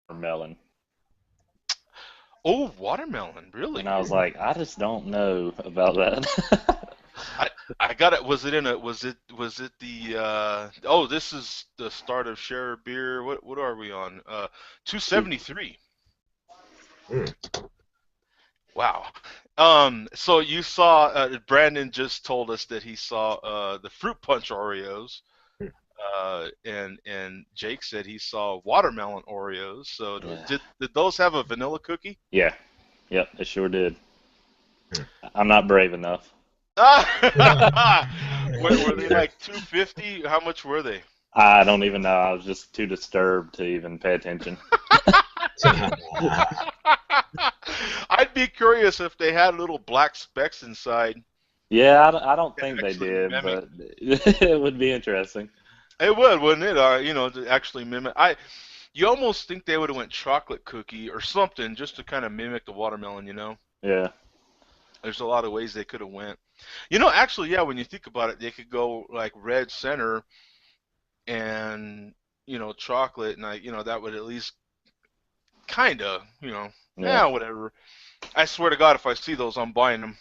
watermelon. Oh, watermelon, And really? I was like, I just don't know about that. I I got it. Was it the oh, this is the start of Share Beer. What are we on? 273. Mm. Wow. So you saw Brandon just told us that he saw the fruit punch Oreos. And Jake said he saw watermelon Oreos. So Yeah. did those have a vanilla cookie? Yeah. Yep, it sure did. I'm not brave enough. Were they like 250? How much were they? I don't even know. I was just too disturbed to even pay attention. I'd be curious if they had little black specks inside. Yeah, I don't That think they actually did, mimic. but it would be interesting. It would, wouldn't it? To actually mimic. You almost think they would have went chocolate cookie or something just to kind of mimic the watermelon. Yeah. There's a lot of ways they could have went. Actually, yeah, when you think about it, they could go like red center and chocolate, and that would at least kind of Yeah. whatever. I swear to God, if I see those, I'm buying them.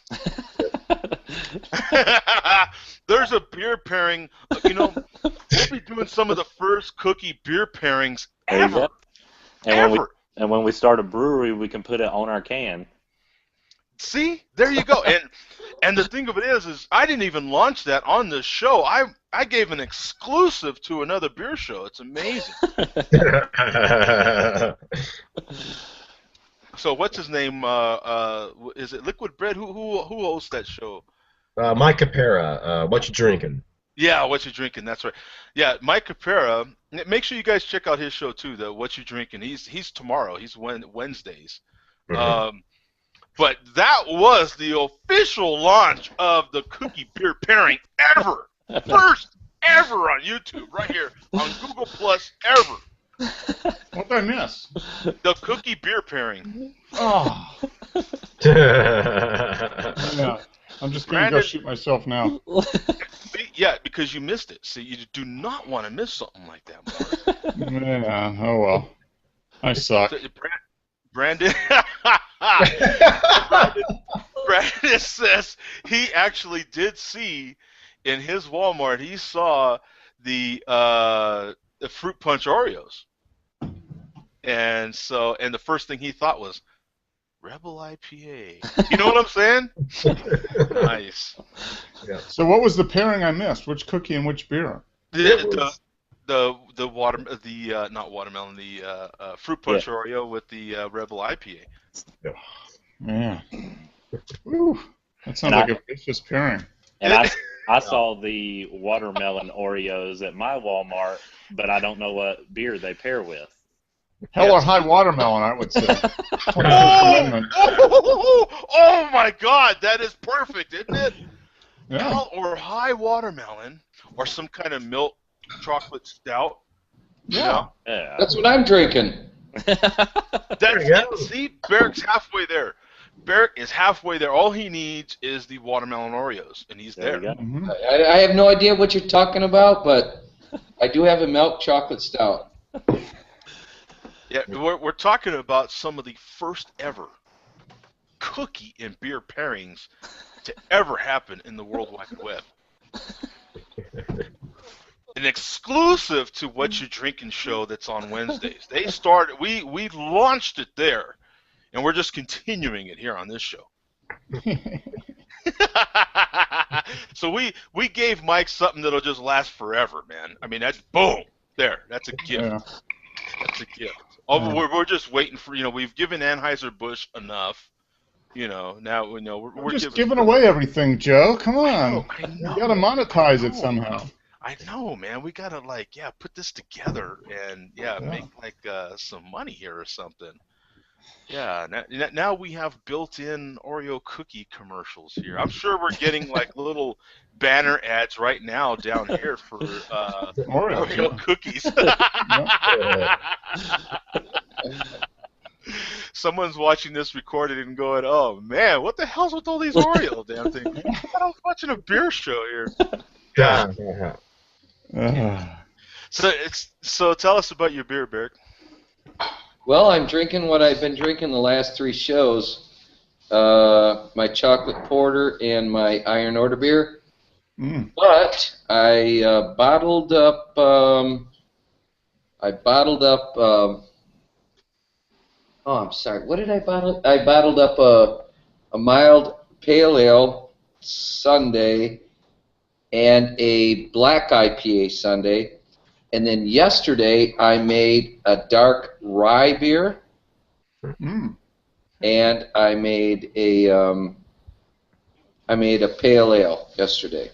There's a beer pairing. We'll be doing some of the first cookie beer pairings There you ever. go. And Ever. when we start a brewery, we can put it on our can. See, there you go. And the thing of it is I didn't even launch that on this show. I gave an exclusive to another beer show. It's amazing. So what's his name? Is it Liquid Bread? Who hosts that show? Mike Capera, what you drinking? Yeah, what you drinking? That's right. Yeah, Mike Capera. Make sure you guys check out his show too. The What You Drinking. He's tomorrow. He's Wednesdays. Mhm. But that was the official launch of the cookie beer pairing ever. First ever on YouTube, right here on Google Plus ever. What did I miss? The cookie beer pairing. Oh, yeah. I'm just going to go Brandon, shoot myself now. yeah, because you missed it. See, you do not want to miss something like that, Mark. Yeah, oh well. I suck. So, Brandon, Brandon says he actually did see in his Walmart. He saw the fruit punch Oreos, and the first thing he thought was Rebel IPA. You know what I'm saying? Nice. Yeah. So what was the pairing I missed? Which cookie and which beer? The water not watermelon, the fruit punch Oreo with the Rebel IPA. Yeah. Woo. That sounds like a vicious pairing. And I saw the watermelon Oreos at my Walmart, but I don't know what beer they pair with. Hell or high watermelon, I would say. Oh my God, that is perfect, isn't it? Yeah. Hell or high watermelon, or some kind of milk chocolate stout. Yeah. Yeah. That's what I'm drinking. See, Barrick's halfway there. Barrick is halfway there. All he needs is the watermelon Oreos, and he's there. You go. Mm-hmm. I have no idea what you're talking about, but I do have a milk chocolate stout. Yeah, we're talking about some of the first ever cookie and beer pairings to ever happen in the World Wide Web. An exclusive to What You Drinking show that's on Wednesdays. We launched it there, and we're just continuing it here on this show. So we gave Mike something that'll just last forever, man. I mean, that's boom there. That's a gift. Yeah. That's a gift. Oh, we're just waiting for we've given Anheuser-Busch enough. Now we're just giving away everything, Joe. Come on. I know. You got to monetize it somehow. I know, man. We gotta put this together and make some money here or something. Yeah. Now we have built-in Oreo cookie commercials here. I'm sure we're getting like little banner ads right now down here for Oreo cookies. Someone's watching this recorded and going, "Oh man, what the hell's with all these Oreo damn things?" I was watching a beer show here. Yeah. So tell us about your beer, Barrick. Well, I'm drinking what I've been drinking the last 3 shows. My chocolate porter and my iron order beer. Mm. But I bottled up. Oh, I'm sorry. What did I bottle? I bottled up a mild pale ale Sunday and a black IPA Sunday. And then yesterday I made a dark rye beer, Mm. and I made a pale ale yesterday.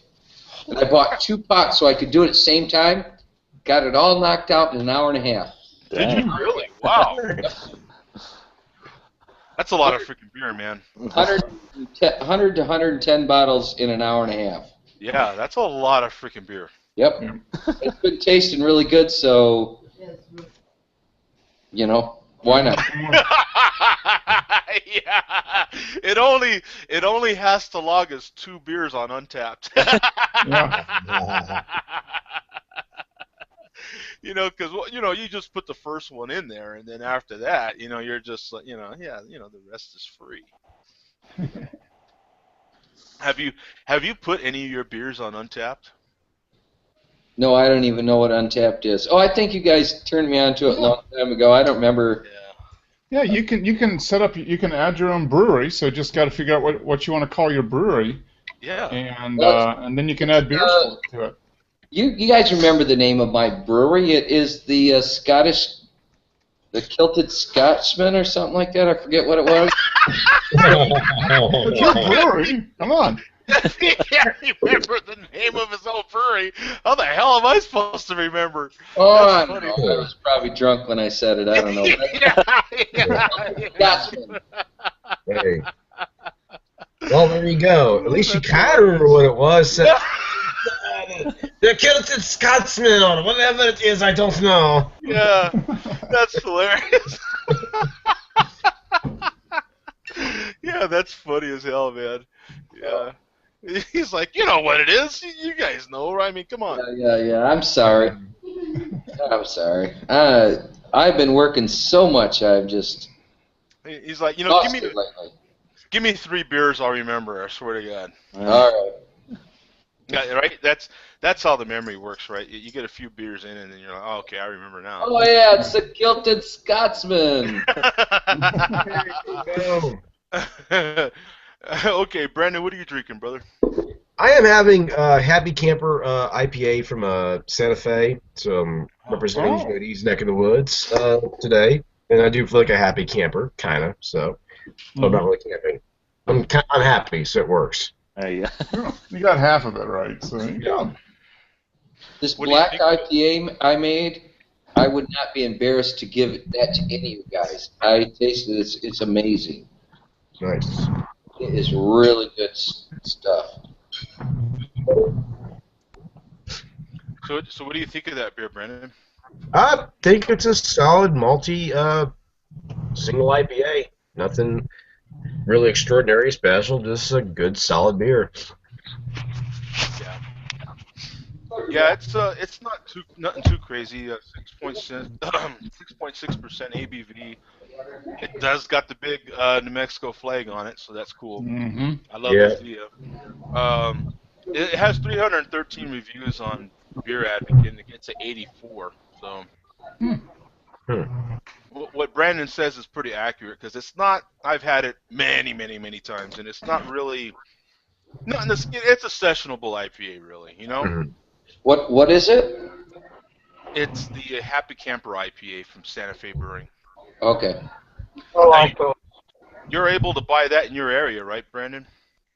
And I bought 2 pots so I could do it at the same time. Got it all knocked out in an hour and a half. Did you really? Wow. That's a lot of freaking beer, man. 100 to 110 bottles in an hour and a half. Yeah, that's a lot of freaking beer. Yep. Yeah. It's been tasting really good, so, why not? Yeah. It only has to log us 2 beers on Untappd. Yeah. Because you just put the first one in there, and then after that, you're just like, the rest is free. Have you put any of your beers on Untappd? No, I don't even know what Untappd is. Oh, I think you guys turned me on to it a long time ago. I don't remember. Yeah, you can set up. You can add your own brewery. So just got to figure out what you want to call your brewery. Yeah. And then you can add beers to it. You guys remember the name of my brewery? It is the the Kilted Scotsman or something like that. I forget what it was. But your brewery, come on. He can't remember the name of his own brewery. How the hell am I supposed to remember? Oh, I That's don't funny. know. I was probably drunk when I said it. I don't know. Yeah. Scotsman. Hey. Well, there you go. At least you kind of remember what it was. The Kilted Scotsman on it. Whatever it is, I don't know. Yeah, that's hilarious. Yeah, that's funny as hell, man. Yeah. He's like, you know what it is. You guys know, right? I mean, come on. Yeah. I'm sorry. I'm sorry. I've been working so much. I've just He's like, lost it lately. give me 3 beers, I'll remember. I swear to God. All right. Yeah, right. That's how the memory works, right? You get a few beers in, and then you're like, oh, okay, I remember now. Oh yeah, it's the Kilted Scotsman. Okay, Brandon, what are you drinking, brother? I am having Happy Camper IPA from Santa Fe. So I'm representing Jody's neck of the woods today. And I do feel like a happy camper, kind of. So I'm not really camping. I'm happy, so it works. Hey, You got half of it right. So there you go. This What do you black think? IPA I made, I would not be embarrassed to give that to any of you guys. I tasted it. It's amazing. Nice. It is really good stuff. So what do you think of that beer, Brandon? I think it's a solid malty single IPA. Nothing really extraordinary, special. Just a good, solid beer. Yeah, it's nothing too crazy. 6.6% ABV. It does got the big New Mexico flag on it, so that's cool. Mm-hmm. I love Yeah. the it has 313 reviews on Beer Advocate, and it gets an 84. So what Brandon says is pretty accurate, because it's not. I've had it many times, and it's not really. It's a sessionable IPA, really. Mhm. What is it? It's the Happy Camper IPA from Santa Fe Brewing. Okay. You're able to buy that in your area, right, Brandon?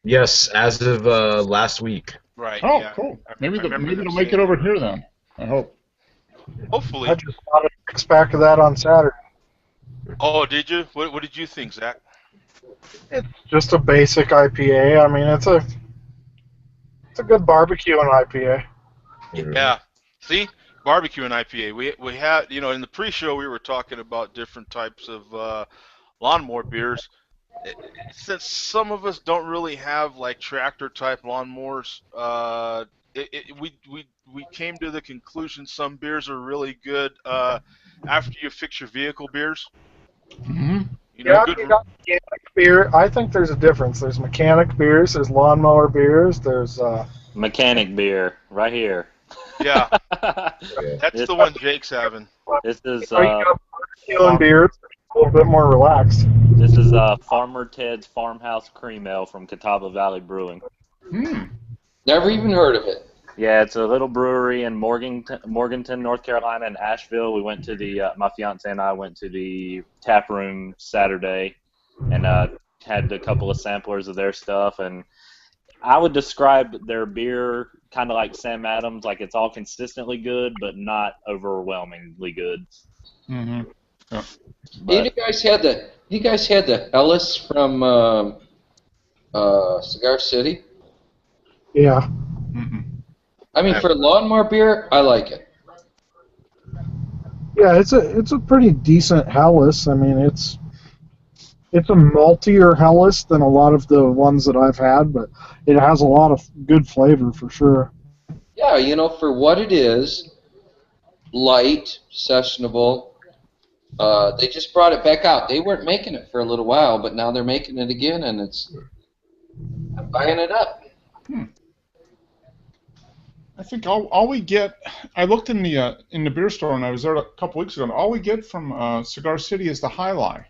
Yes, as of last week. Right. Oh, yeah. cool. I Maybe remember they'll them make it saying over here then. I hope. Hopefully. I just bought a six-pack of that on Saturday. Oh, did you? What did you think, Zach? It's just a basic IPA. I mean, it's a good barbecue and IPA. Yeah. See, barbecue and IPA. We had, in the pre-show we were talking about different types of lawnmower beers. Since some of us don't really have like tractor type lawnmowers, we came to the conclusion some beers are really good after you fix your vehicle beers. Yeah, good. you got mechanic beer. I think there's a difference. There's mechanic beers. There's lawnmower beers. There's Mechanic beer, right here. Yeah, Yeah. that's This, the one Jake's having. this is you got barbecue farm, beers. A little bit more relaxed. this is Farmer Ted's Farmhouse Cream Ale from Catawba Valley Brewing. Never even heard of it. Yeah, it's a little brewery in Morganton, North Carolina, and Asheville. We went to my fiance and I went to the tap room Saturday, and had a couple of samplers of their stuff. And I would describe their beer kind of like Sam Adams, like it's all consistently good, but not overwhelmingly good. Mm-hmm. Yeah. You guys had the Ellis from Cigar City. Yeah. Mm-hmm. I mean, for lawnmower beer, I like it. Yeah, it's a pretty decent Helles. I mean, it's a maltier Helles than a lot of the ones that I've had, but it has a lot of good flavor for sure. Yeah, for what it is, light, sessionable. They just brought it back out. They weren't making it for a little while, but now they're making it again, and I'm buying it up. I think all we get. I looked in the beer store, and I was there a couple weeks ago. And all we get from Cigar City is the High Life,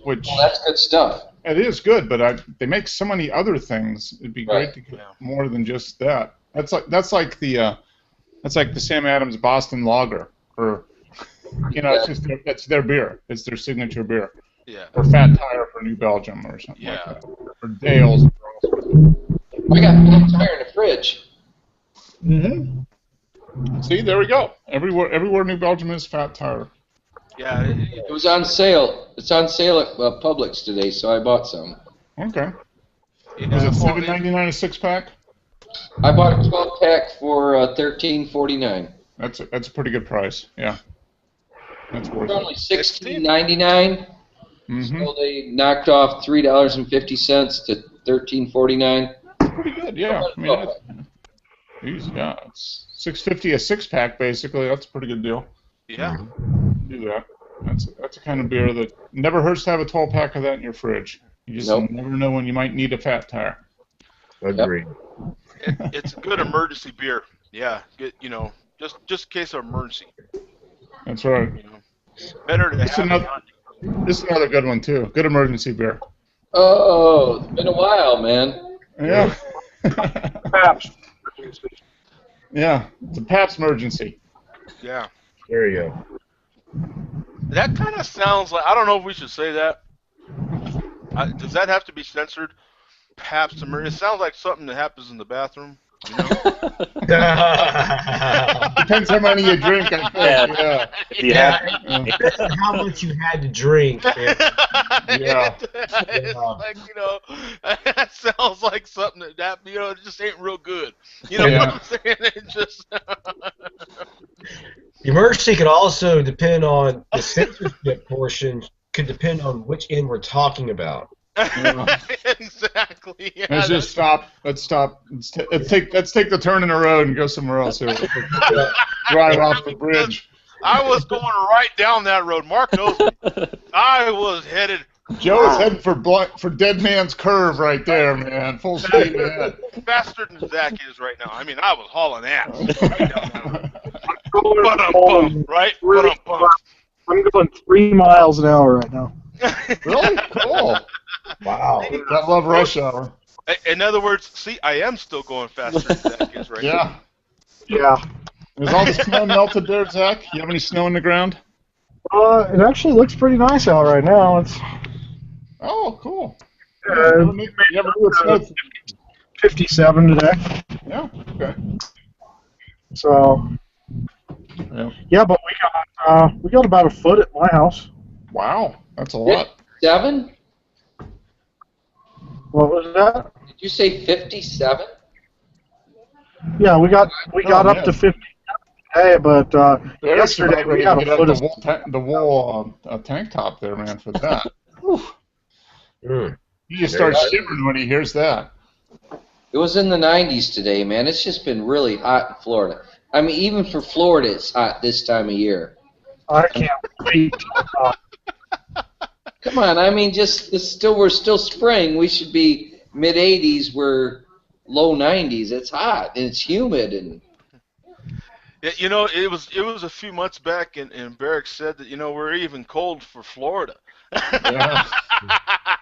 which Well, that's good stuff. it is good, but they make so many other things. It'd be great to get more than just that. That's like the Sam Adams Boston Lager, or it's just that's their beer. It's their signature beer. Yeah. Or Fat Tire for New Belgium, or something like that. Or Dale's. I got Fat Tire in the fridge. Mm-hmm. See, there we go. Everywhere New Belgium is Fat Tire. Yeah. It was on sale. It's on sale at Publix today, so I bought some. Okay. Was it $7.99 a 6-pack? I bought a 12-pack for $13.49. That's a pretty good price. Yeah. That's worth It's it. only $16.99. Mm-hmm. So they knocked off $3.50 to $13.49. Pretty good. Yeah. I mean, it's $6.50 a 6-pack basically. That's a pretty good deal. Yeah. Do that. That's a kind of beer that never hurts to have a 12-pack of that in your fridge. You just never know when you might need a Fat Tire. Agreed. It's a good emergency beer. Yeah. Good. Just in case of emergency. That's right. Better to have. This is another good one too. Good emergency beer. Oh, it's been a while, man. Yeah. Pabst. Yeah. It's a Pabst emergency. Yeah. There you go. That kind of sounds like, I don't know if we should say that. Does that have to be censored? Pabst emergency. It sounds like something that happens in the bathroom. Depends how many you drink, I think. Yeah. Depends on how much you had to drink. Yeah. It's like, that sounds like something that it just ain't real good. You know what I'm saying? It just. The emergency could also depend on the censorship portion. Could depend on which end we're talking about. Exactly. Yeah, Let's just stop. Let's stop. Let's take the turn in the road and go somewhere else here. Drive off the bridge. I was going right down that road. Mark knows me. I was headed. Joe is heading for Dead Man's Curve right there, man. Full speed ahead. Faster than Zach is right now. I mean, I was hauling ass. Right? I'm going 3 miles an hour right now. Really? Cool. Wow. Gotta love rush hour. In other words, see, I am still going faster than Zach is right now. Yeah. Is all the snow melted there, Zach? You have any snow in the ground? It actually looks pretty nice out right now. It's cool. you never knew it snowed. 57 today. Yeah. Okay. So. Yeah, but we got about a foot at my house. Wow, that's a lot. 57? What was that? Did you say 57? Yeah, we got up to 50 today, but yesterday we got a foot of the wool tank top there, man, for that. He just starts shivering when he hears that. It was in the 90s today, man. It's just been really hot in Florida. I mean, even for Florida, it's hot this time of year. I can't wait. Come on, I mean, we're still spring. We should be mid-80s. We're low 90s. It's hot and it's humid and. Yeah, it was a few months back, and Barrick said that we're even cold for Florida. Yeah.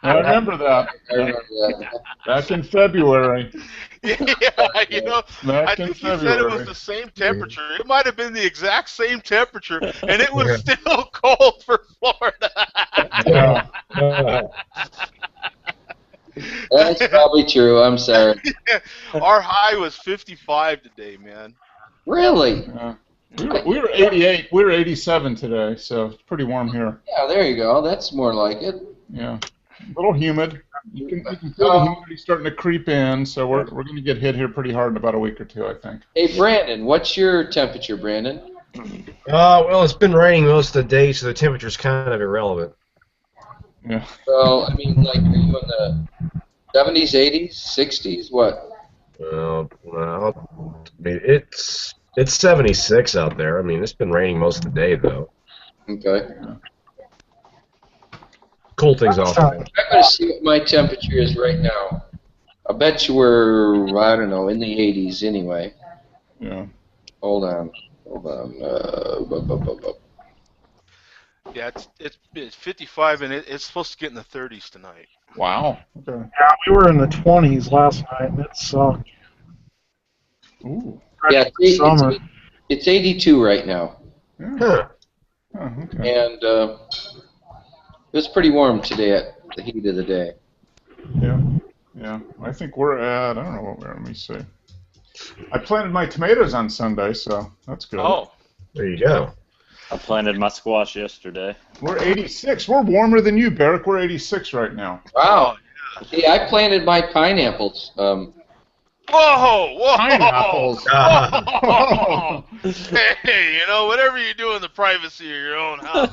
I remember that. I remember that. Back in February. Yeah, I think he said it was the same temperature. It might have been the exact same temperature, and it was still cold for Florida. Yeah. That's probably true. I'm sorry. Our high was 55 today, man. Really? Yeah. We were 88. We were 87 today, so it's pretty warm here. Yeah, there you go. That's more like it. Yeah. A little humid. You can feel the humidity starting to creep in, so we're going to get hit here pretty hard in about a week or two, I think. Hey, Brandon, what's your temperature, Brandon? Well, it's been raining most of the day, so the temperature's kind of irrelevant. Yeah. Well, I mean, like, are you in the 70s, 80s, 60s? What? Well, I mean, it's 76 out there. I mean, it's been raining most of the day, though. Okay. Cool things off. I'm going to see what my temperature is right now. I bet you we're, I don't know, in the 80s anyway. Yeah. Hold on. Yeah, it's 55, and it's supposed to get in the 30s tonight. Wow. Okay. Yeah, we were in the 20s last night, and it sucked. Ooh. Yeah, Summer. it's 82 right now. Yeah. Huh. Oh, okay. And it was pretty warm today at the heat of the day. Yeah. Yeah. I think we're at, I don't know what we're at. Let me see. I planted my tomatoes on Sunday, so that's good. Oh. There you go. I planted my squash yesterday. We're 86. We're warmer than you, Barrick. We're 86 right now. Wow. See, I planted my pineapples. Whoa! Pineapples. Whoa! Hey, whatever you do in the privacy of your own house.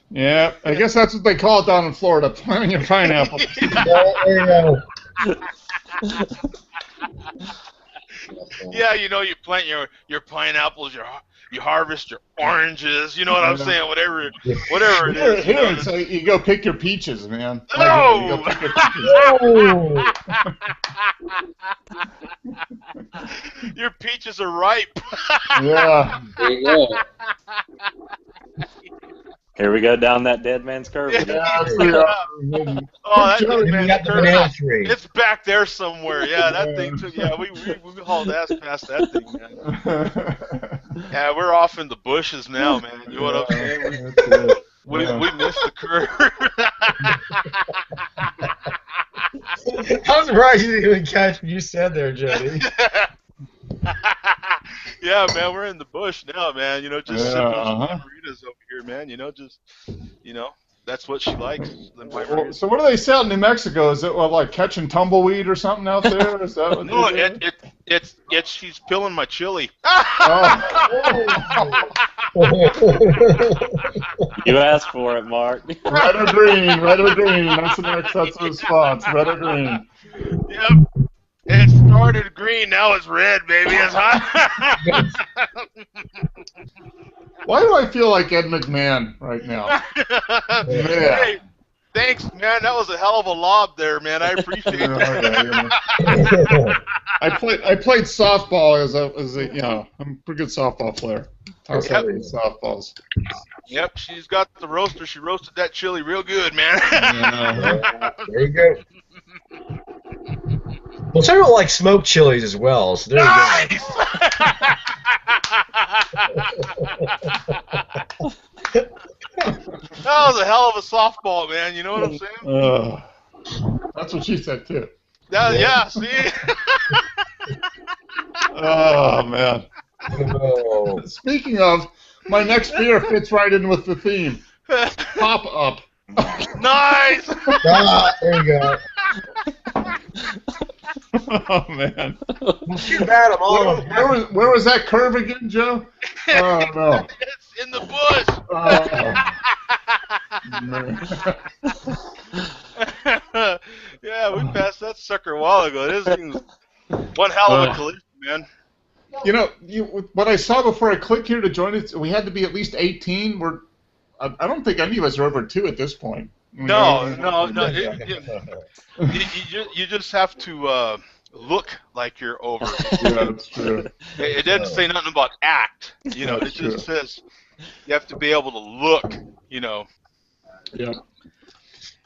Yeah, I guess that's what they call it down in Florida, planting your pineapples. There you go. Yeah, you plant your pineapples, you harvest your oranges. You know what I'm saying? Whatever it is. Here, so you go pick your peaches, man. No! You go pick your peaches. Your peaches are ripe. Yeah. There you go. Here we go down that dead man's curve. again. Yeah, Oh, that You man, got the banana tree. it's back there somewhere. Yeah, that thing took. Yeah, we hauled ass past that thing, man. Yeah, we're off in the bushes now, man. You know what I'm saying? We missed the curve. I'm surprised you didn't even catch what you said there, Jody. Yeah, man, we're in the bush now, man. Just sipping on some margaritas over here, man. That's what she likes. So what do they sell in New Mexico? Is it like catching tumbleweed or something out there? Is that what No, they do? it's she's peeling my chili. You asked for it, Mark. Red or green, red or green. That's the next response. Red or green. Yep. It started green, now it's red, baby. It's hot. Why do I feel like Ed McMahon right now? Hey, thanks, man. That was a hell of a lob there, man. I appreciate it. I played softball as a I'm a pretty good softball player. I was having softballs. Yep, she's got the roaster. She roasted that chili real good, man. There you go. Well, some people like smoked chilies as well, so there you Nice! That was a hell of a softball, man. You know what I'm saying? That's what she said too. Yeah, see? Oh man. go. Speaking of, my next beer fits right in with the theme. Pop up. Nice! There you go. Oh man. Too bad I'm all of them. Where was that curve again, Joe? Oh no. It's in the bush. Oh, Yeah, we passed that sucker a while ago. This thing's one hell of a collision, man. You know, what I saw before I clicked here to join it, we had to be at least 18. I don't think any of us are over 2 at this point. No. You just have to look like you're over. Yeah, that's true. It doesn't say nothing about act. You know, it just says you have to be able to look. You know. Yeah.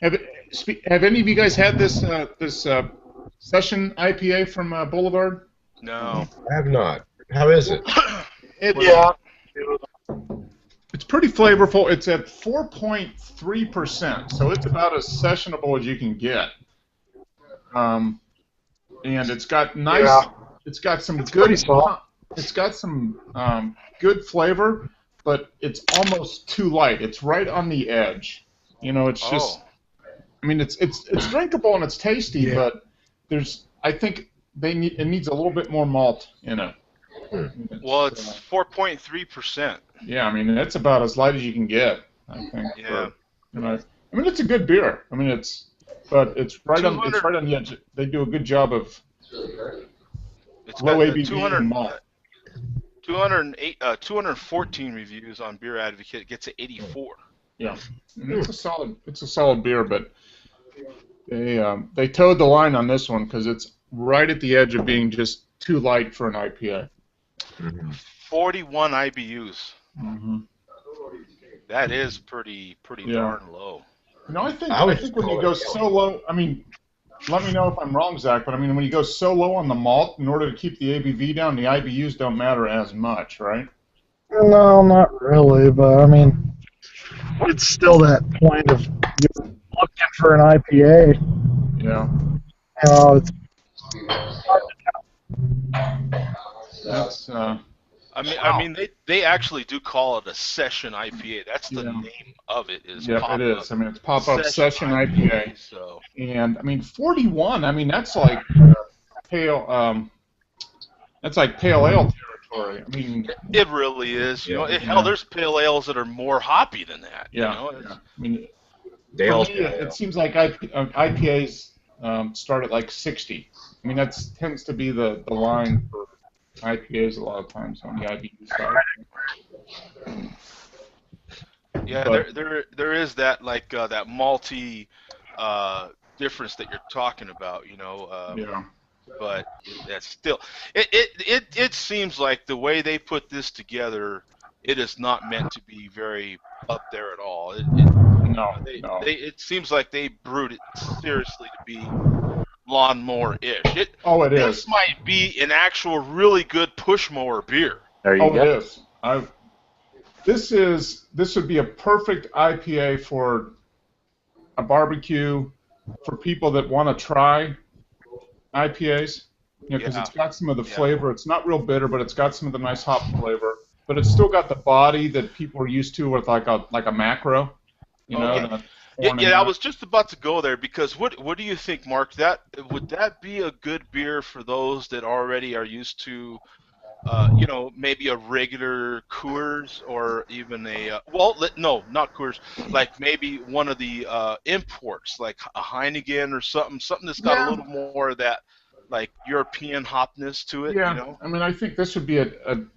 Have any of you guys had this session IPA from Boulevard? No. I have not. How is it? It's pretty flavorful. It's at 4.3%, so it's about as sessionable as you can get. And it's got nice. Yeah. It's got some good. It's got some good flavor, but it's almost too light. It's right on the edge. You know, it's just. I mean, it's drinkable and it's tasty, but I think it needs a little bit more malt in it. Well, it's 4.3%. Yeah, I mean that's about as light as you can get, I think. Yeah. I mean it's a good beer. I mean it's right on the edge. They do a good job of low ABV and malt. 214 reviews on Beer Advocate. It gets an 84. Yeah, and it's a solid beer, but they towed the line on this one because it's right at the edge of being just too light for an IPA. 41 IBUs. Mm-hmm. That is pretty darn low. You know, I think when you go so low, I mean, let me know if I'm wrong, Zach, but I mean, when you go so low on the malt, in order to keep the ABV down, the IBUs don't matter as much, right? No, not really, but I mean, it's still that point of you're looking for an IPA. Yeah. It's That's. I mean, they actually do call it a session IPA. That's the name of it. It is. I mean, it's pop-up session IPA. So. And I mean, 41. I mean, that's like pale. That's like pale ale territory. I mean, it really is. You know, hell, there's pale ales that are more hoppy than that. Yeah. You know? I mean, for me, it seems like IPAs start at like 60. I mean, that tends to be the line for IPAs a lot of times on the IBU side. Yeah, there is that that malty difference that you're talking about, you know. But that's still it seems like the way they put this together, it is not meant to be very up there at all. It seems like they brewed it seriously to be Lawnmower-ish. It is. This might be an actual really good push mower beer. There you go. It is. This would be a perfect IPA for a barbecue, for people that want to try IPAs. You know, because it's got some of the flavor. It's not real bitter, but it's got some of the nice hop flavor. But it's still got the body that people are used to with like a macro. You know. Yeah, I was just about to go there because what do you think, Mark? Would that be a good beer for those that already are used to, you know, maybe a regular Coors or even no, not Coors, like maybe one of the imports, like a Heineken or something that's got a little more of that, like European hopness to it. Yeah, you know? I mean, I think this would be a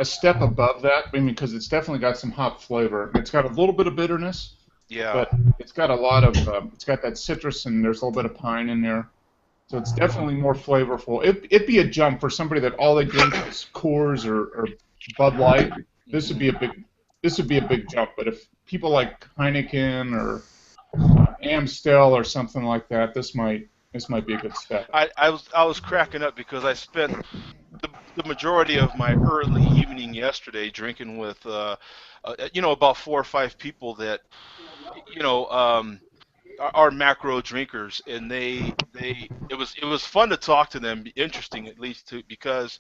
step above that. I mean, because it's definitely got some hop flavor. It's got a little bit of bitterness. Yeah. But it's got a lot of, it's got that citrus and there's a little bit of pine in there. So it's definitely more flavorful. It'd be a jump for somebody that all they drink is Coors or Bud Light. This would be a big jump. But if people like Heineken or Amstel or something like that, this might be a good step. I was cracking up because I spent the majority of my early evening yesterday drinking with you know, about 4 or 5 people that, you know, are macro drinkers, and it was fun to talk to them, interesting at least, because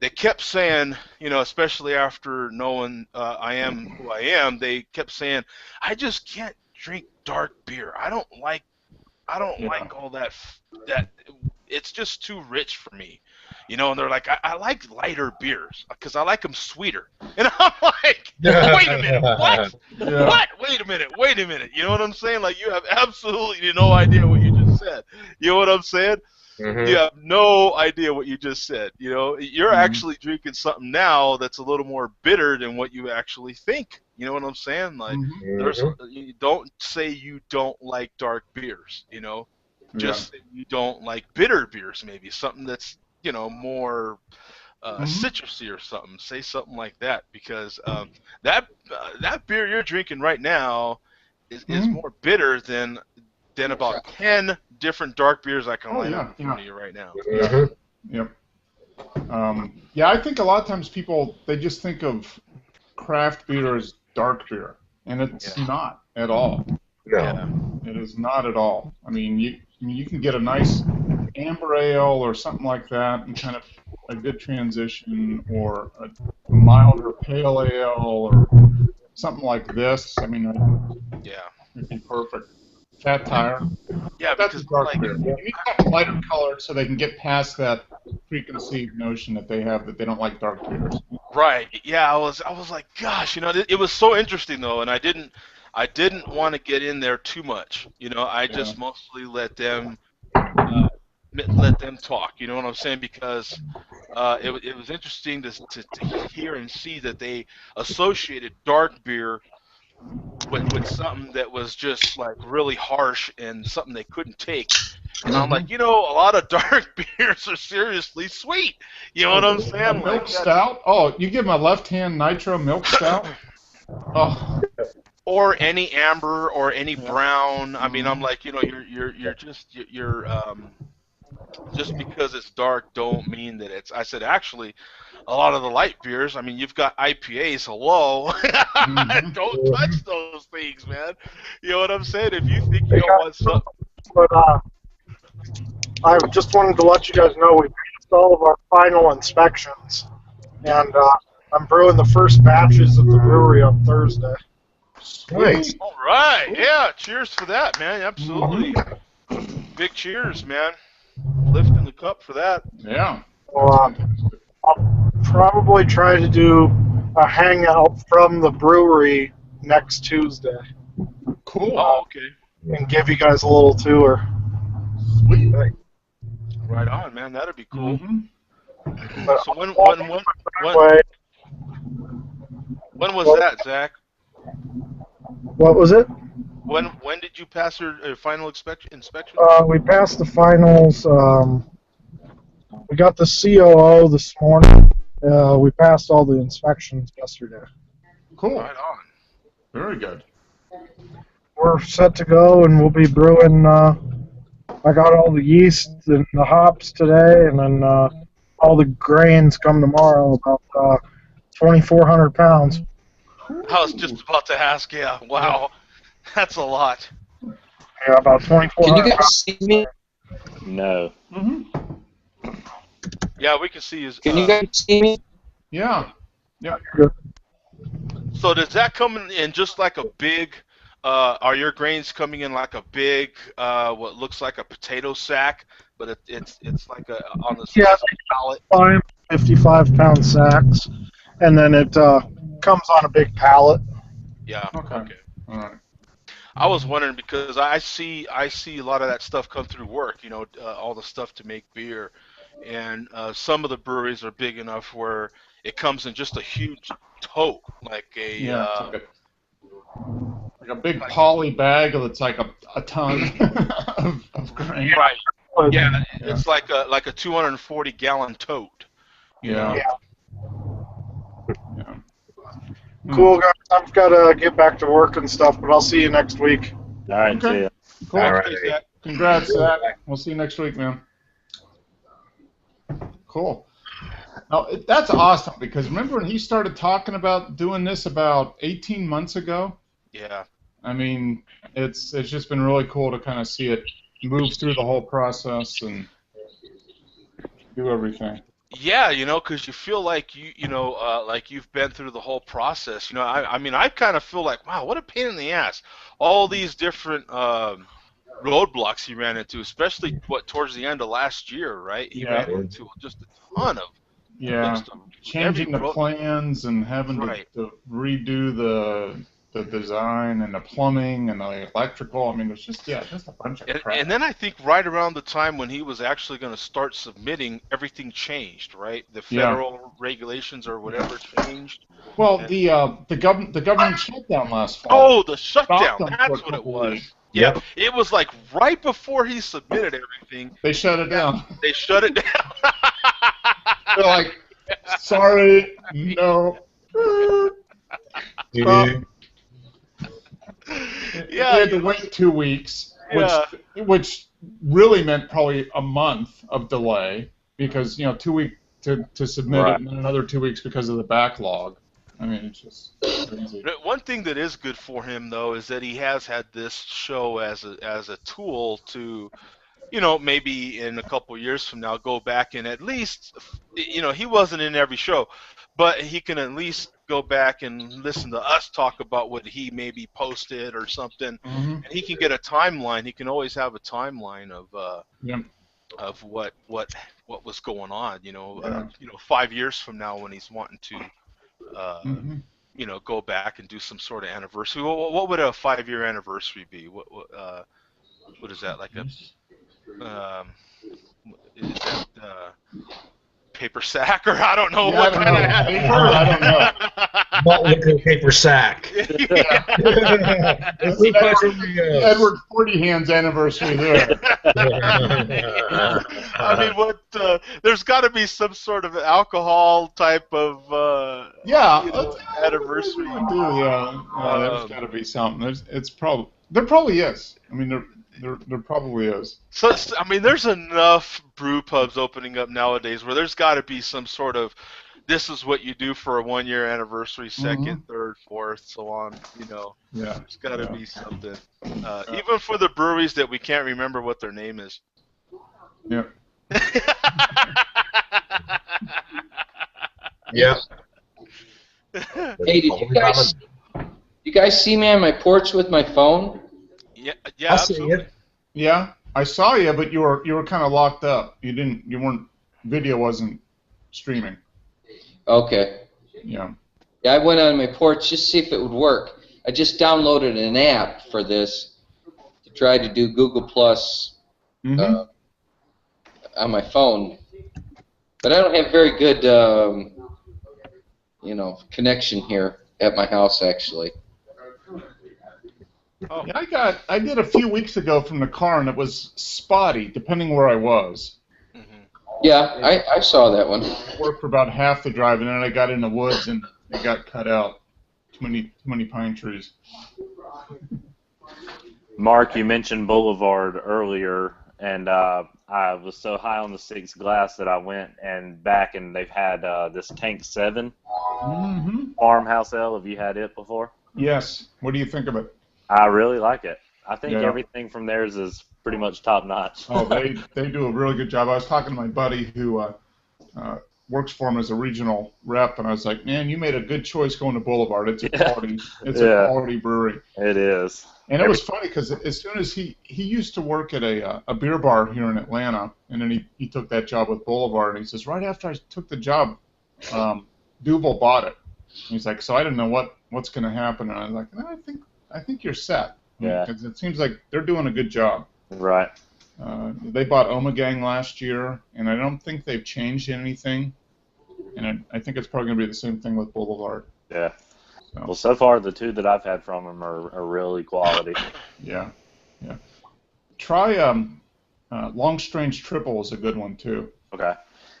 they kept saying, you know, especially after knowing I am who I am, they kept saying, I just can't drink dark beer. I don't like all that it's just too rich for me. You know, and they're like, I like lighter beers because I like them sweeter. And I'm like, wait a minute, what? Yeah. What? Wait a minute. You know what I'm saying? Like, you have absolutely no idea what you just said. You know what I'm saying? Mhm. You have no idea what you just said. You know, you're actually drinking something now that's a little more bitter than what you actually think. You know what I'm saying? Like, there's you don't say you don't like dark beers. You know, just say you don't like bitter beers. Maybe something that's more citrusy or something. Say something like that because that beer you're drinking right now is more bitter than about 10 different dark beers I can line up in front of you right now. Mhm. Yep. Yeah, I think a lot of times people, they just think of craft beer as dark beer, and it's not at all. No. Yeah. It is not at all. I mean, you can get a nice amber ale or something like that, and kind of a good transition, or a milder pale ale, or something like this. I mean, it'd be perfect. Fat Tire. Yeah, That's because a dark beer. You need that lighter color so they can get past that preconceived notion that they have that they don't like dark beers. Right. Yeah, I was like, gosh, it was so interesting though, and I didn't want to get in there too much. I just mostly let them talk. You know what I'm saying? Because it was interesting to hear and see that they associated dark beer with something that was just like really harsh and something they couldn't take. And I'm like, a lot of dark beers are seriously sweet. You know what I'm saying? Milk stout? Oh, you give them a left-hand nitro milk stout? Oh. Or any amber or any brown. I mean, I'm like, you're just because it's dark don't mean that it's. I said actually, a lot of the light beers. I mean, you've got IPAs. Hello, don't touch those things, man. You know what I'm saying? If you think you don't want something. But I just wanted to let you guys know we passed all of our final inspections, and I'm brewing the first batches at the brewery on Thursday. Nice. All right, yeah. Cheers for that, man. Absolutely. Big cheers, man. Lifting the cup for that. Yeah. Well, I'll probably try to do a hangout from the brewery next Tuesday. Cool. Oh, okay. And give you guys a little tour. Sweet. Right on, man. That'd be cool. So when was that, Zach? What was it? When did you pass your final inspection? We passed the finals. We got the COO this morning. We passed all the inspections yesterday. Cool. Right on. Very good. We're set to go, and we'll be brewing. I got all the yeast and the hops today, and then all the grains come tomorrow, about 2,400 pounds. I was just about to ask. Yeah. Wow. That's a lot. Yeah, about 2,400. Can you guys see me? No. Yeah, we can see you. Can you guys see me? Yeah. Yeah. So does that come in just like a big? Are your grains coming in like a big, what looks like a potato sack, but it's like on the pallet? 55-pound sacks, and then it comes on a big pallet. Yeah. Okay. All right. I was wondering because I see a lot of that stuff come through work. All the stuff to make beer, and some of the breweries are big enough where it comes in just a huge tote, like a like a big poly bag that's like a ton of grain. Right. Yeah, it's like a 240-gallon tote. Yeah. Cool, guys. I've got to get back to work and stuff, but I'll see you next week. All right, see ya. Cool. All right. Congrats, Zach. We'll see you next week, man. Cool. Now, that's awesome, because remember when he started talking about doing this about 18 months ago? Yeah. I mean, it's just been really cool to kind of see it move through the whole process and do everything. Yeah, because you feel like like you've been through the whole process. I mean, I kind of feel like, wow, what a pain in the ass. All these different roadblocks he ran into, especially towards the end of last year, right? He ran into just a ton of changing the plans and having to redo the the design and the plumbing and the electrical. I mean, there's just a bunch of crap. And then I think right around the time when he was actually going to start submitting, everything changed, right? The federal regulations or whatever changed. Well, the government shutdown last fall. Oh, the shutdown. That's what it was. Weeks. Yeah, it was like right before he submitted everything. They shut it down. They shut it down. They're like, sorry, no. Dude. They had to wait 2 weeks, which really meant probably a month of delay because 2 weeks to submit it and then another 2 weeks because of the backlog. I mean, it's just crazy. One thing that is good for him, though, is that he has had this show as a tool to, maybe in a couple years from now go back and at least, he wasn't in every show, but he can at least go back and listen to us talk about what he maybe posted or something, and he can get a timeline. He can always have a timeline of what was going on. 5 years from now when he's wanting to. Go back and do some sort of anniversary. What would a 5-year anniversary be? What is that, like a is that paper sack, or I don't know what kind of I don't know. Malt liquor paper sack. Edward 40 Hands anniversary there. I mean, there's got to be some sort of alcohol type of anniversary. There's got to be something. There probably is. I mean, there probably is. So I mean, there's enough brew pubs opening up nowadays where there's got to be some sort of, this is what you do for a 1-year anniversary, second, third, fourth, so on. There's got to be something. Even for the breweries that we can't remember what their name is. Yeah. Yeah. Hey, did you guys see me on my porch with my phone? Yeah, I see absolutely. it. Yeah, I saw you, but you were kind of locked up. Video wasn't streaming. Okay. Yeah. Yeah, I went on my porch just to see if it would work. I just downloaded an app for this to try to do Google Plus on my phone, but I don't have very good, connection here at my house actually. Oh. Yeah, I did a few weeks ago from the car, and it was spotty, depending where I was. Yeah, I saw that one. I worked for about half the drive, and then I got in the woods, and it got cut out. Too many pine trees. Mark, you mentioned Boulevard earlier, and I was so high on the 6 glass that I went and back, and they've had this Tank 7 farmhouse ale. Have you had it before? Yes. What do you think of it? I really like it. I think everything from theirs is pretty much top notch. Oh, they do a really good job. I was talking to my buddy who works for him as a regional rep, and I was like, man, you made a good choice going to Boulevard. It's a quality, a quality brewery. It is. And it was funny because as soon as he used to work at a beer bar here in Atlanta, and then he took that job with Boulevard, and he says, right after I took the job, Duval bought it. And he's like, so I didn't know what's going to happen, and I was like, no, I think you're set. Yeah. Because it seems like they're doing a good job. Right. They bought Omegang last year, and I don't think they've changed anything. And I think it's probably going to be the same thing with Boulevard. Yeah. Well, so far the 2 that I've had from them are really quality. Yeah. Try Long Strange Triple is a good one too. Okay.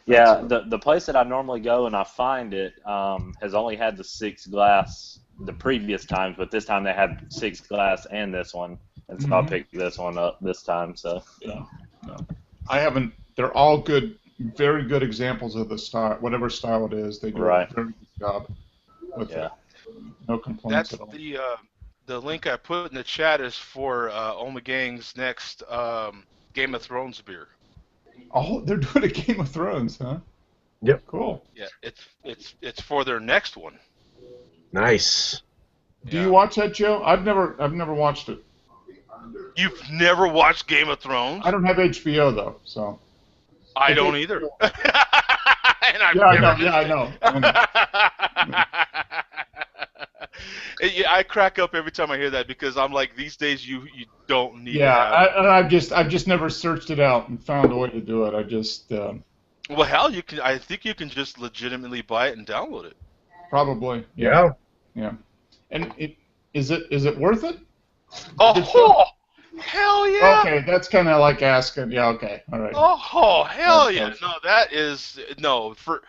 Yeah, the place that I normally go and I find it has only had the 6 glass the previous times, but this time they had 6 glass and this one, and so I picked this one up this time. So no. I haven't. They're all good, very good examples of the style, whatever style it is. They do a very good job with it. No complaints at all. The link I put in the chat is for Omegang's next Game of Thrones beer. Oh, they're doing a Game of Thrones, huh? Yep. Cool. Yeah, it's for their next one. Nice. Do you watch that, Joe? I've never watched it. You've never watched Game of Thrones? I don't have HBO though, so. I don't either. I know. Yeah, I crack up every time I hear that because I'm like, these days you don't need to Yeah, have. I've just never searched it out and found a way to do it. I just Well, hell, you can. I think you can just legitimately buy it and download it. probably Yeah. yeah. And is it worth it? Oh, hell yeah! Okay, that's kind of like asking. Yeah, okay, all right. Oh, hell yeah! That's- No, that is no for.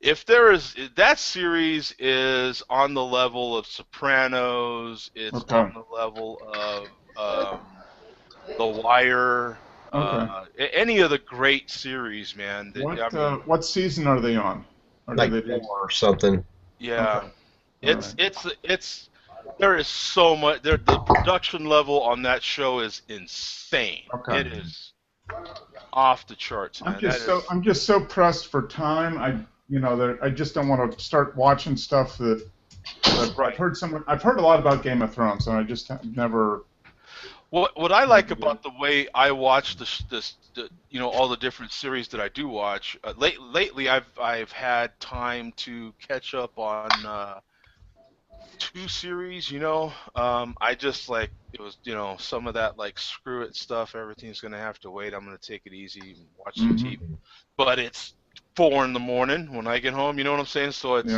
If there is that series is on the level of Sopranos, it's Okay. on the level of The Wire, Okay. any of the great series, man. What season are they on? Or do Like they be? 4 or something. Yeah, Okay. it's Alright. it's there is so much. There, the production level on that show is insane. Okay. It is off the charts, man. I'm just so pressed for time. I just don't want to start watching stuff that I've heard a lot about Game of Thrones, and I just have never. What I like about the way I watch all the different series that I do watch. Lately, I've had time to catch up on 2 series. I just like it was some of that like screw it stuff. Everything's gonna have to wait. I'm gonna take it easy and watch some TV. But it's 4 in the morning when I get home. You know what I'm saying? So it's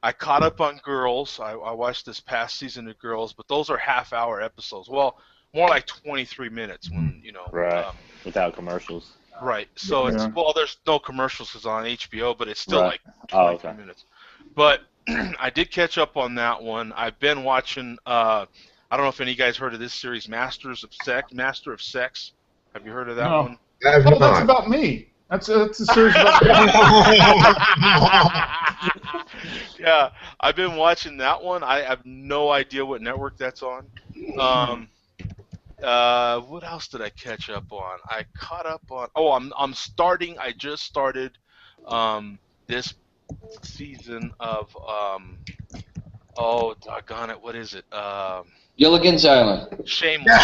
I caught up on Girls. I watched this past season of Girls, but those are half-hour episodes. Well, more like 23 minutes when Right. Without commercials. Right. So Yeah. there's no commercials 'cause on HBO, but it's still Right. like 23 okay. minutes. But I did catch up on that one. I've been watching. I don't know if any of you guys heard of this series, Master of Sex. Have you heard of that No. one? I have Oh, that's not. about me. That's a series about. Yeah, I've been watching that one. I have no idea what network that's on. What else did I catch up on? I caught up on. Oh, I just started this season of oh doggone it, what is it? Gilligan's Island. Shameless.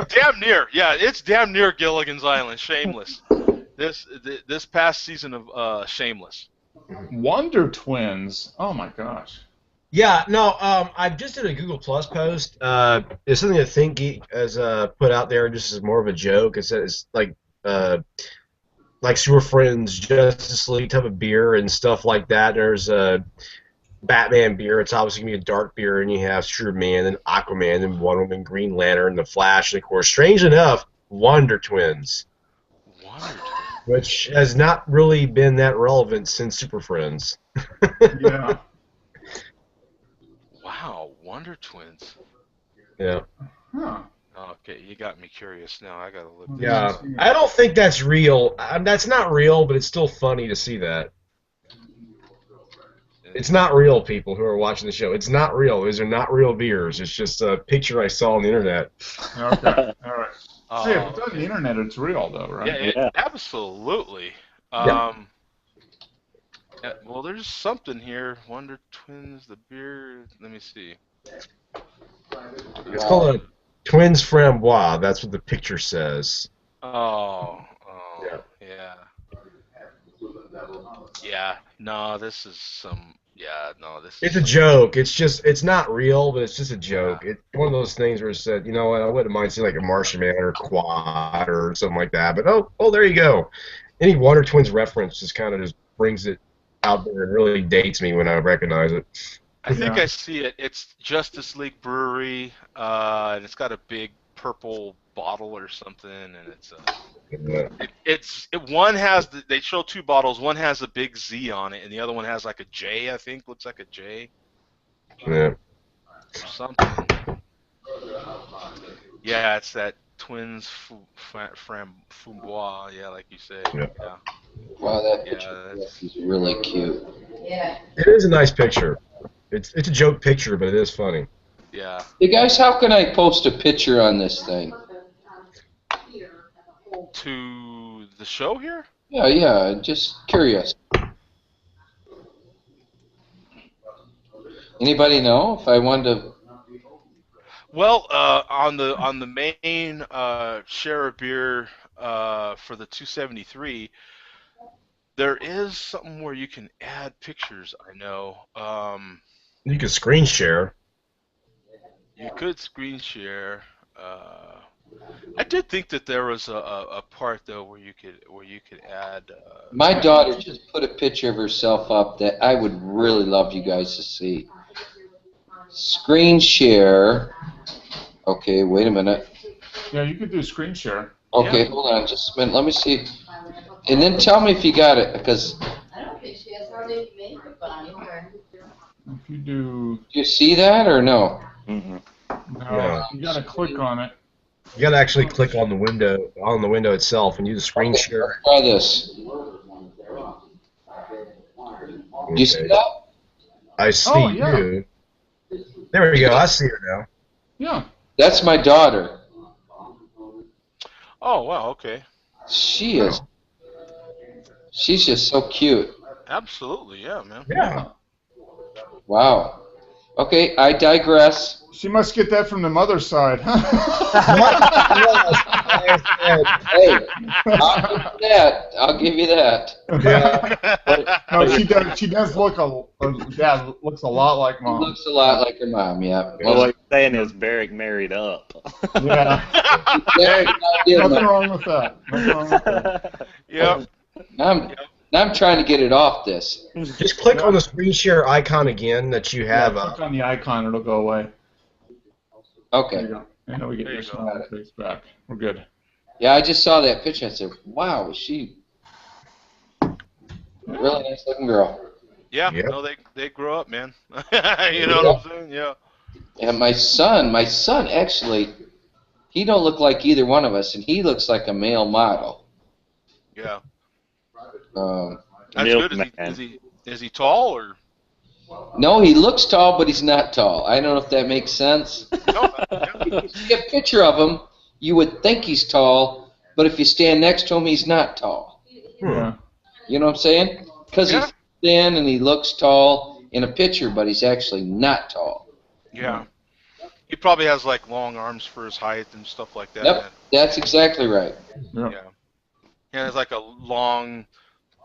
Damn near. Yeah, it's damn near Gilligan's Island. Shameless. This past season of Shameless. Wonder Twins. Oh my gosh. Yeah, no, I just did a Google Plus post. It's something that Think Geek has put out there just as more of a joke. It says like Super Friends, Justice League type of beer and stuff like that. There's a Batman beer. It's obviously gonna be a dark beer, and you have Superman and Aquaman and Wonder Woman, Green Lantern, the Flash, and of course, strange enough, Wonder Twins, which has not really been that relevant since Super Friends. Yeah. Wow, Wonder Twins. Yeah. Huh. Okay, you got me curious now. I gotta look. Yeah, I don't think that's real. That's not real, but it's still funny to see that. It's not real, people who are watching the show. It's not real. These are not real beers. It's just a picture I saw on the internet. Okay. All right. Hey, if it's on Okay. the internet, it's real, though, right? Yeah, absolutely. Yeah. Well, there's something here. Wonder Twins, the beer. Let me see. It's called a Twins Framboise. That's what the picture says. Oh, Yeah. yeah. Yeah, no, this is some. Yeah, no, this. It's is a joke. It's not real, but it's just a joke. It's one of those things where it said, you know what, I wouldn't mind seeing like a Martian Man or Quad or something like that. But oh, there you go. Any Wonder Twins reference just kind of just brings it out there and really dates me when I recognize it. I think I see it. It's Justice League Brewery, and it's got a big purple bottle or something, and one has they show 2 bottles. One has a big Z on it, and the other one has like a J. I think looks like a J. Yeah. Or something. Yeah, it's that Twins Framboise. Yeah, like you say. Yeah. Wow, that picture is really cute. Yeah. It is a nice picture. It's a joke picture, but it is funny. Yeah. Hey guys, how can I post a picture on this thing? To the show here? Yeah, just curious. Anybody know if I wanted to? Well, on the main share of beer for the 273, there is something where you can add pictures. I know. You can screen share. You could screen share. I did think that there was a part though where you could add. My daughter just put a picture of herself up that I would really love you guys to see. Screen share. Okay, wait a minute. Yeah, you could do screen share. Okay, Yeah. hold on just a minute. Let me see. And then tell me if you got it, because I don't think she has hardly makeup on either. If you do, do you see that or no? Mm-mm. no, Yeah. you got to click on it. You got to actually click on the window itself, and use the screen Okay, share. try this. Do you see Okay. that? I see Oh, yeah. you. There we go. I see her now. Yeah. That's my daughter. Oh wow. Okay. She is. She's just so cute. Absolutely. Yeah, man. Yeah. Wow. Okay, I digress. She must get that from the mother's side. Hey, I'll give you that. No, she does look dad looks a lot like She mom. looks a lot like her mom, yeah. Well, what you're saying is Barrick married up. Yeah. Yeah, Nothing wrong with that. Nothing wrong with that. Yep. I'm trying to get it off this. Just click on the screen share icon again that you have. Click on the icon, it'll go away. There Okay. you go. And then we get There your you go. smile face back. We're good. Yeah, I just saw that picture. I said, wow, is she a really nice looking girl. Yeah. Yep. No, they grow up, man. You know what I'm saying? Yeah. And my son actually, he don't look like either one of us, and he looks like a male model. Yeah. Um, That's Milk good. man. Is he tall or? no, he looks tall, but he's not tall. I don't know if that makes sense. No. If you see a picture of him, you would think he's tall, but if you stand next to him, he's not tall. Yeah. You know what I'm saying? Because Yeah. he's thin and he looks tall in a picture, but he's actually not tall. Yeah. He probably has like long arms for his height and stuff like that. Yep, that's exactly right. Yeah. Yeah. And it's like a long,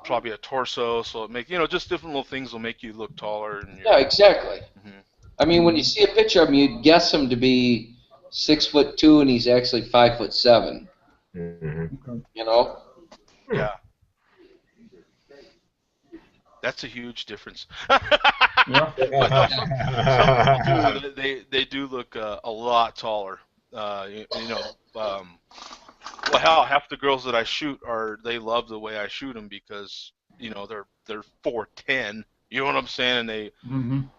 probably a torso, so it make just different little things will make you look taller. And Yeah, exactly. Mhm. I mean, when you see a picture of him, you'd guess him to be 6'2", and he's actually 5'7". Mhm. You know? Yeah. That's a huge difference. Yeah. Some people they do look a lot taller. Well, hell, half the girls that I shoot they love the way I shoot them because they're 4'10". You know what I'm saying? And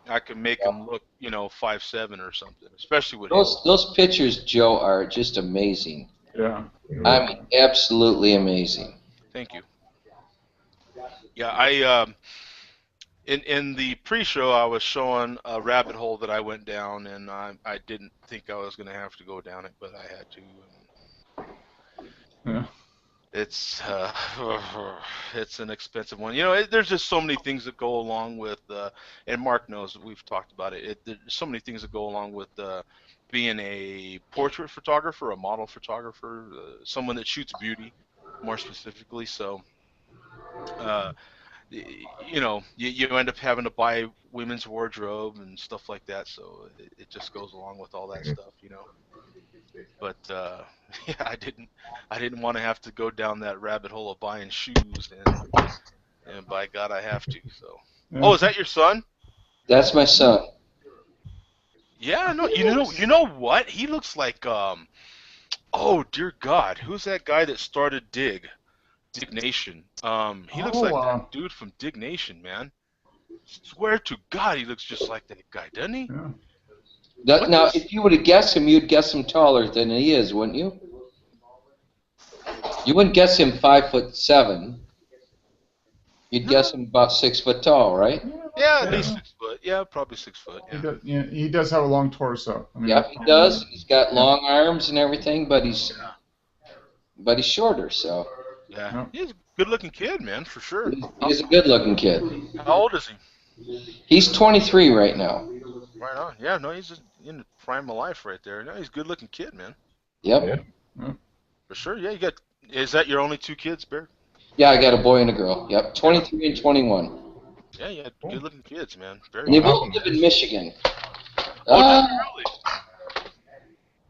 I can make them look 5'7" or something, especially with Those pictures, Joe, are just amazing. Yeah. I mean, absolutely amazing. Thank you. Yeah, I in the pre-show I was showing a rabbit hole that I went down, and I didn't think I was going to have to go down it, but I had to. Yeah. It's an expensive one. There's just so many things that go along with, and Mark knows that we've talked about it. There's so many things that go along with being a portrait photographer, a model photographer, someone that shoots beauty, more specifically. So, you end up having to buy women's wardrobe and stuff like that. So it just goes along with all that stuff, But yeah, I didn't want to have to go down that rabbit hole of buying shoes, and by God, I have to. So, oh, is that your son? That's my son. Yeah, no, you know what? He looks like oh dear God, who's that guy that started Dig Nation? He looks like that dude from Dig Nation, man. Swear to God, he looks just like that guy, doesn't he? Yeah. Now, if you would have guessed him, you'd guess him taller than he is, wouldn't you? You wouldn't guess him 5'7". You'd guess him about 6 foot tall, right? Yeah, at least 6 foot. Yeah, probably 6 foot. Yeah. He does have a long torso. I mean, Yeah, he does. He's got long arms and everything, but he's shorter, so. Yeah, he's a good-looking kid, man, for sure. He's a good-looking kid. How old is he? He's 23 right now. Right on. Yeah, no, he's in the prime of life right there. No, he's a good-looking kid, man. Yep. Yeah. For sure. Yeah, is that your only 2 kids, Bear? Yeah, I got a boy and a girl. Yep, 23 and 21. Yeah, you had good-looking kids, man. Very And they good. both live in Michigan. Oh, did you really?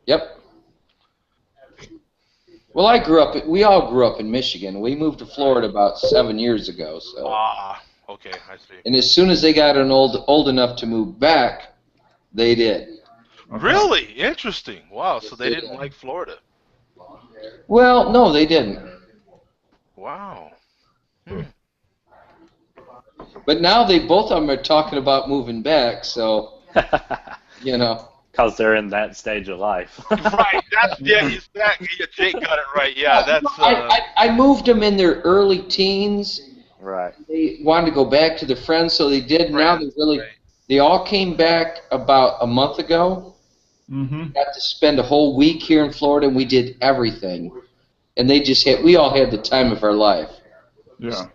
Yep. Well, we all grew up in Michigan. We moved to Florida about 7 years ago. So. Ah, okay, I see. And as soon as they got old enough to move back, they did. Really? Interesting. Wow, so they didn't like Florida. Well, no, they didn't. Wow. But now both of them are talking about moving back, so, you know. Because they're in that stage of life. Right. Exactly. Yeah, Jake got it right. Yeah, that's. I moved them in their early teens. Right. They wanted to go back to their friends, so they did. Now they all came back about a month ago. Mm-hmm. Got to spend a whole week here in Florida, and we did everything. And we all had the time of our life. Yeah.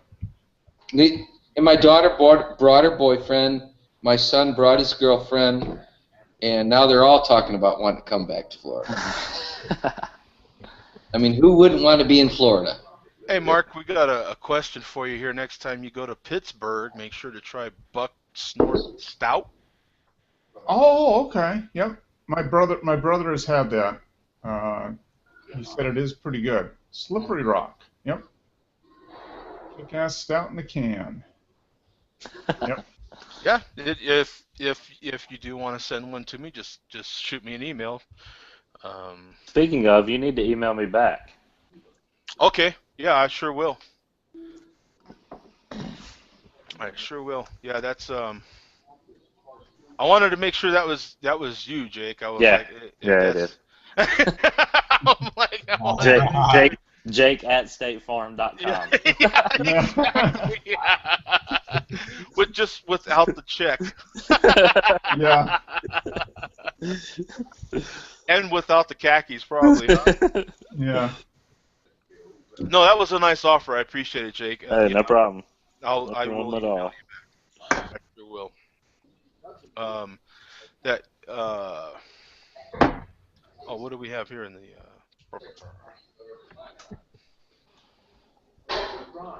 And my daughter brought her boyfriend. My son brought his girlfriend. And now they're all talking about wanting to come back to Florida. I mean, who wouldn't want to be in Florida? Hey, Mark, we got a question for you here. Next time you go to Pittsburgh, make sure to try Buck Snort Stout. Oh, okay. Yep. My brother has had that. He said it is pretty good. Slippery Rock. Yep. Kick-ass stout in the can. Yep. Yeah. If you do want to send one to me, just shoot me an email. Speaking of, you need to email me back. Okay. Yeah, I sure will. I sure will. Yeah, that's I wanted to make sure that was you, Jake. I was Yeah. like, Yeah, it is. I'm like, Jake at statefarm.com. Yeah, exactly. Yeah. Without the check. Yeah. And without the khakis, probably. Huh? Yeah. No, that was a nice offer. I appreciate it, Jake. Hey, no problem. I will problem at email all. you back. I sure will. What do we have here in the?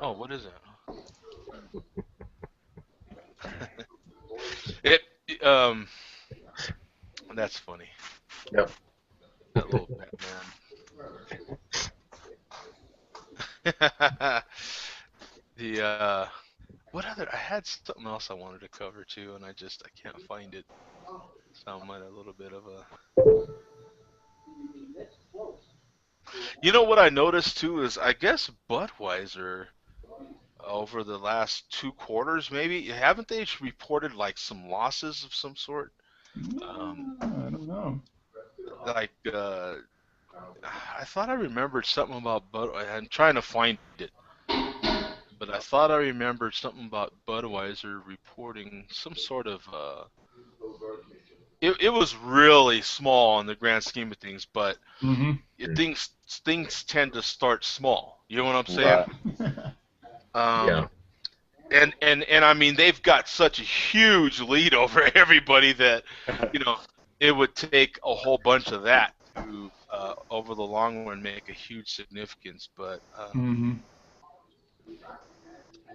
What is it? That's funny. Yep. That little Batman. What other? I had something else I wanted to cover too, and I can't find it. So I'm at a little bit of a. You know what I noticed too is I guess Budweiser over the last 2 quarters maybe haven't they reported like some losses of some sort? I don't know. Like I thought I remembered something about Budweiser. I'm trying to find it. But I thought I remembered something about Budweiser reporting some sort of it was really small in the grand scheme of things, but things tend to start small. You know what I'm saying? Yeah. And I mean they've got such a huge lead over everybody that it would take a whole bunch of that to over the long run make a huge significance. But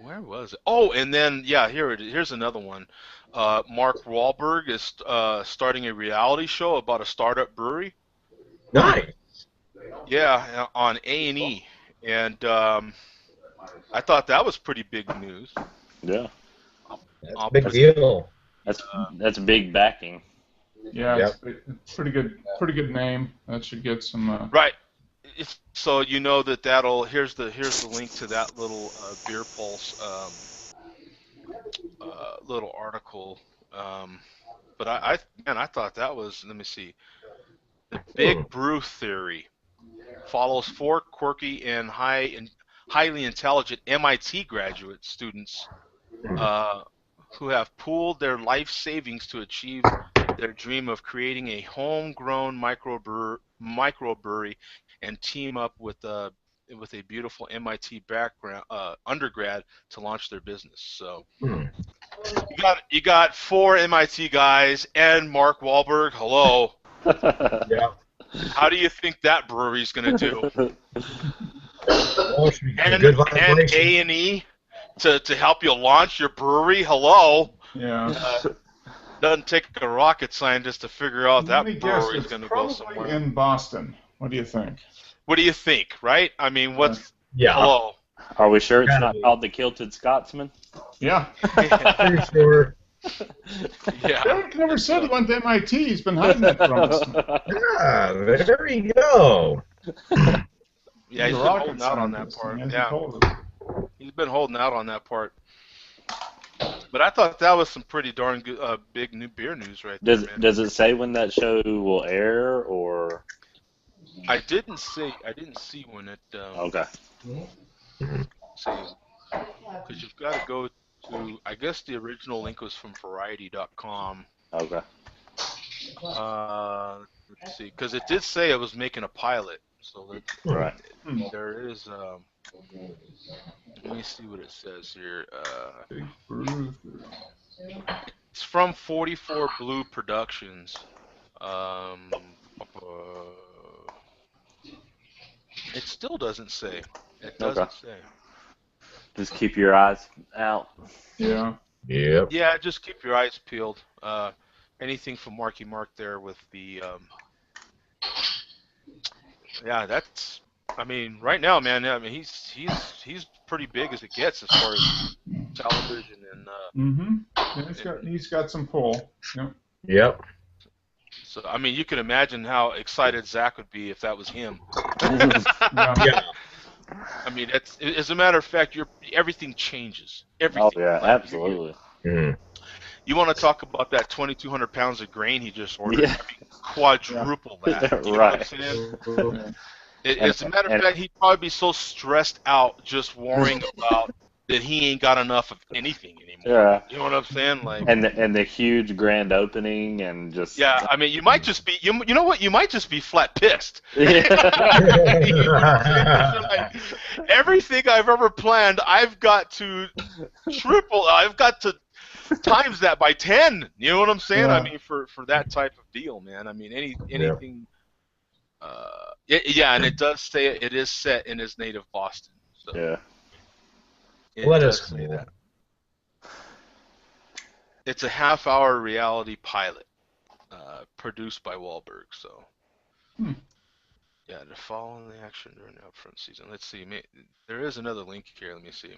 where was it? Oh, and then here it is. Here's another one. Mark Wahlberg is starting a reality show about a startup brewery. Nice. Yeah, on A&E, and I thought that was pretty big news. Yeah. That's a big deal. That's big backing. Yeah, it's pretty good name. That should get some. Right. So you know that'll here's the link to that little Beer Pulse little article. But I thought that was, let me see, the Big Brew Theory follows 4 quirky and highly intelligent MIT graduate students who have pooled their life savings to achieve their dream of creating a homegrown microbrewery and team up with a beautiful MIT background undergrad to launch their business. So you got 4 MIT guys and Mark Wahlberg. Hello. Yeah. How do you think that brewery's going to do? Oh, it should be And good vibration. A&E, to help you launch your brewery. Hello. Yeah. Doesn't take a rocket scientist to figure out that Let me guess, brewery is it's going to go probably somewhere. in Boston. What do you think? What do you think, right? I mean, what's... Yeah. Hello. Are we sure it's Gotta not be. called the Kilted Scotsman? Yeah. Pretty sure. Yeah. Eric never said he went to MIT. He's been hiding that from us. Yeah, there you go. Yeah, he's a been rocket holding out on that scientist, part. and Yeah, he told us. he's been holding out on that part. But I thought that was some pretty darn good, big new beer news right there, man. Does it say when that show will air, or? I didn't see when it. Okay. See, because you've got to go to. I guess the original link was from Variety.com. Okay. Let's see, because it did say it was making a pilot, so Right. there is. Let me see what it says here. It's from 44 Blue Productions. It still doesn't say. It doesn't say. Just keep your eyes out. Yeah. Yep. Yeah, just keep your eyes peeled. Anything from Marky Mark there with the. Yeah, that's. I mean, right now, man. I mean, he's pretty big as it gets as far as television and. Yeah, he's got some pull. Yep. Yep. So I mean, you can imagine how excited Zach would be if that was him. Yeah. I mean, as a matter of fact, everything changes. Everything. Oh yeah, absolutely. You want to talk about that 2,200 pounds of grain he just ordered? Yeah. I mean, quadruple that. You know Right. what I'm saying? As a matter of fact, he'd probably be so stressed out just worrying about that he ain't got enough of anything anymore. Yeah. You know what I'm saying? Like, and the huge grand opening and just. Yeah, I mean, you might just be. You know what? You might just be flat pissed. Yeah. Like, everything I've ever planned, I've got to triple. I've got to times that by 10. You know what I'm saying? Yeah. I mean, for that type of deal, man. I mean, anything. Yeah, and it does say it is set in his native Boston. So Yeah. Well, that is does say cool. that. It's a half-hour reality pilot, produced by Wahlberg. So, yeah, to follow the action during the upfront season. Let's see. There is another link here. Let me see.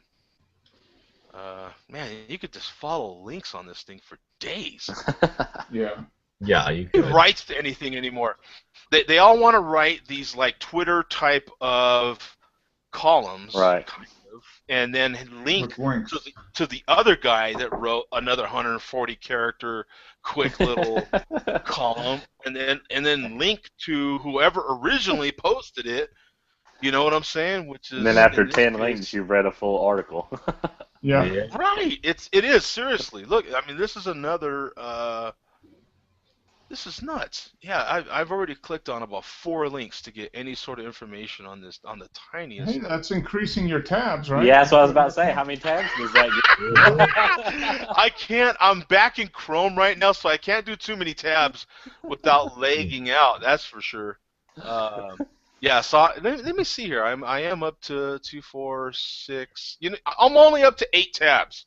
Man, you could just follow links on this thing for days. Yeah. Yeah, you Who could. writes to anything anymore? They all want to write these like Twitter type of columns, Right. kind of, and then link With links. to the other guy that wrote another 140 character quick little column, and then link to whoever originally posted it. You know what I'm saying? Which is And then after in this 10 case- links, you've read a full article. Yeah. Right. It is seriously. Look, I mean, this is another. This is nuts. Yeah, I've already clicked on about 4 links to get any sort of information on this on the tiniest. Hey, that's increasing your tabs, right? Yeah, that's what I was about to say. How many tabs does that get? I can't. I'm back in Chrome right now, so I can't do too many tabs without lagging out. That's for sure. Yeah. So let me see here. I am up to 2, 4, 6. You know, I'm only up to 8 tabs.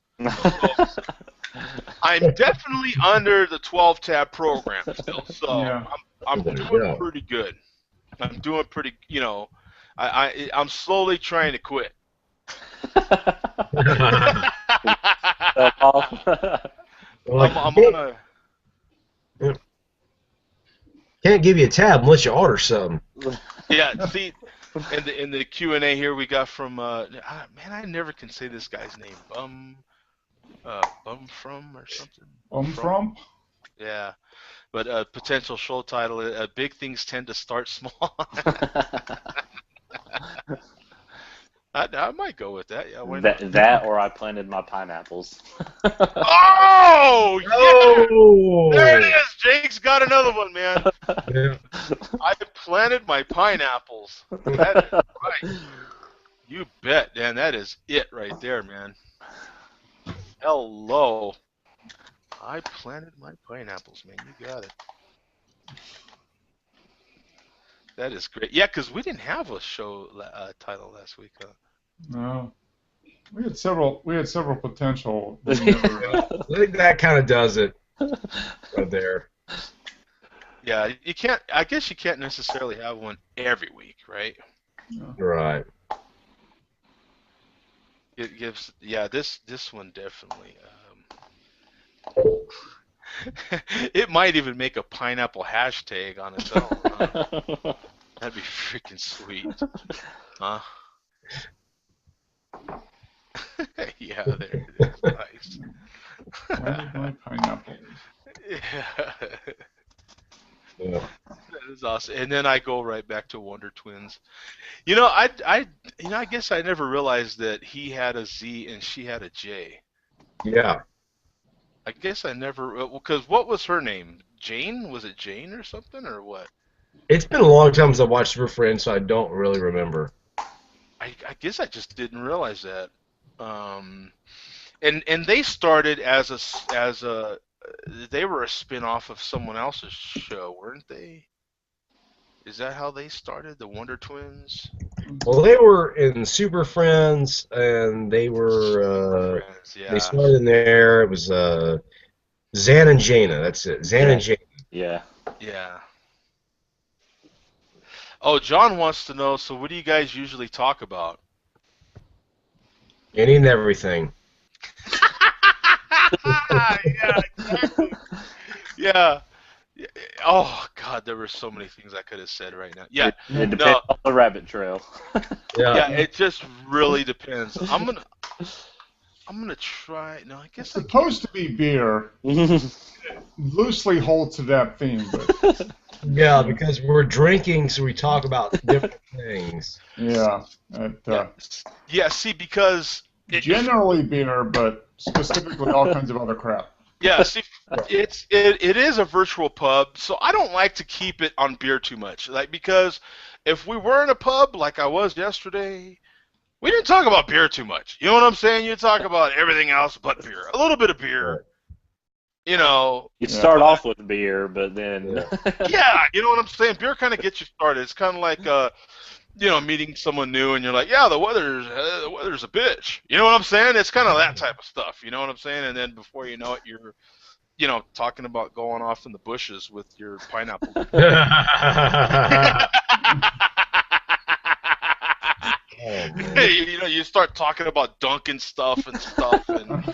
I'm definitely under the 12-tab program still, so Yeah. I'm There you doing go. pretty good. I'm doing pretty. You know, I'm slowly trying to quit. Like, I'm gonna. can't give you a tab unless you order something. Yeah, see, in the Q&A here we got from man, I never can say this guy's name. Bum from or something. From? Yeah, but potential show title: Big Things Tend to Start Small. I might go with that. Yeah, why not? that or I planted my pineapples. Oh, yeah! Oh! There it is. Jake's got another one, man. Yeah. I planted my pineapples. That is right. You bet, man. That is it right there, man. Hello. I planted my pineapples, man. You got it. That is great. Yeah, because we didn't have a show title last week. No. We had several potential. We never, I think that kind of does it right there. Yeah, you can't. I guess you can't necessarily have one every week, right? Right. It gives. Yeah, this one definitely. It might even make a pineapple hashtag on its own. Huh? That'd be freaking sweet. Huh? Yeah, there it is. Nice. where did my pineapple? Yeah. Yeah. That is awesome. And then I go right back to Wonder Twins. You know, I guess I never realized that he had a Z and she had a J. Yeah. I guess I never, because what was her name? Jane? Was it Jane or something, or what? It's been a long time since I watched Super Friends, so I don't really remember. I guess I just didn't realize that. And they started as a they were a spin-off of someone else's show, weren't they? Is that how they started, the Wonder Twins? Well, they were in Super Friends, and they were Friends, yeah. they started in there. It was Zan and Jaina. That's it. Zan and Jaina. Yeah. Yeah. Oh, John wants to know, so what do you guys usually talk about? Any and everything. Yeah, exactly. Yeah. Oh, God, there were so many things I could have said right now. Yeah. It depends on the rabbit trail. Yeah, it just really depends. I'm gonna try. No, I guess It's supposed to be beer. Loosely hold to that theme, but Yeah, because we're drinking, so we talk about different things. yeah. Yeah, see, because Generally beer, but specifically all kinds of other crap. yeah, see, it is a virtual pub, so I don't like to keep it on beer too much. Like, because if we were in a pub like I was yesterday, we didn't talk about beer too much. You know what I'm saying? You talk about everything else but beer. A little bit of beer. You know. You start off with beer, but then Yeah, you know what I'm saying? Beer kind of gets you started. It's kind of like meeting someone new, and you're like, yeah, the weather's a bitch. You know what I'm saying? It's kind of that type of stuff. You know what I'm saying? And then before you know it, you're, talking about going off in the bushes with your pineapple. You start talking about dunking stuff and stuff, and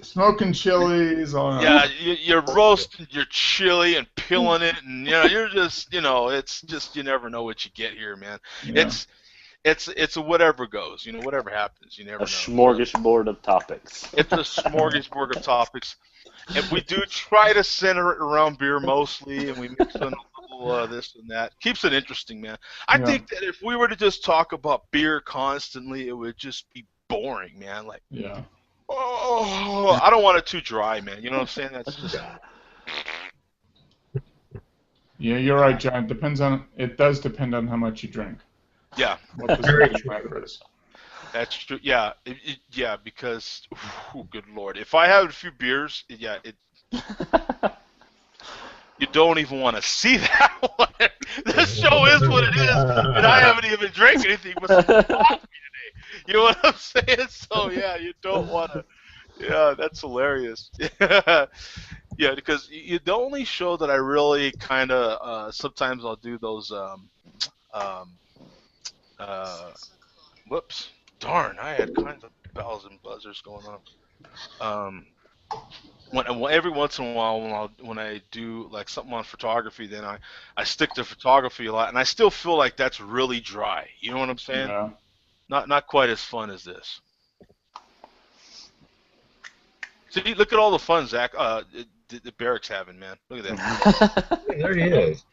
smoking chilies. Yeah, you're roasting your chili and peeling it, and you're just, it's just, you never know what you get here, man. Yeah. It's a whatever goes, whatever happens, you never know. A smorgasbord of topics. It's a smorgasbord of topics, and we do try to center it around beer mostly, and we mix in a little this and that. Keeps it interesting, man. I think that if we were to just talk about beer constantly, it would just be boring, man. Like, I don't want it too dry, man. You know what I'm saying? That's just... Yeah, you're right, John. It does depend on how much you drink. Yeah. What the subject matter is. That's true. Yeah, because, good Lord, if I have a few beers, you don't even want to see that one. This show is what it is, and I haven't even drank anything but some coffee today. You know what I'm saying? So, yeah, you don't want to. Yeah, that's hilarious. Yeah, because the only show that I really kind of, sometimes I'll do those, whoops, darn, I had kinds of bells and buzzers going on. Every once in a while, when I do like something on photography, then I stick to photography a lot, and I still feel like that's really dry. You know what I'm saying? Yeah. Not quite as fun as this. See, look at all the fun Zach, the Barrick's having, man. Look at that. There he is.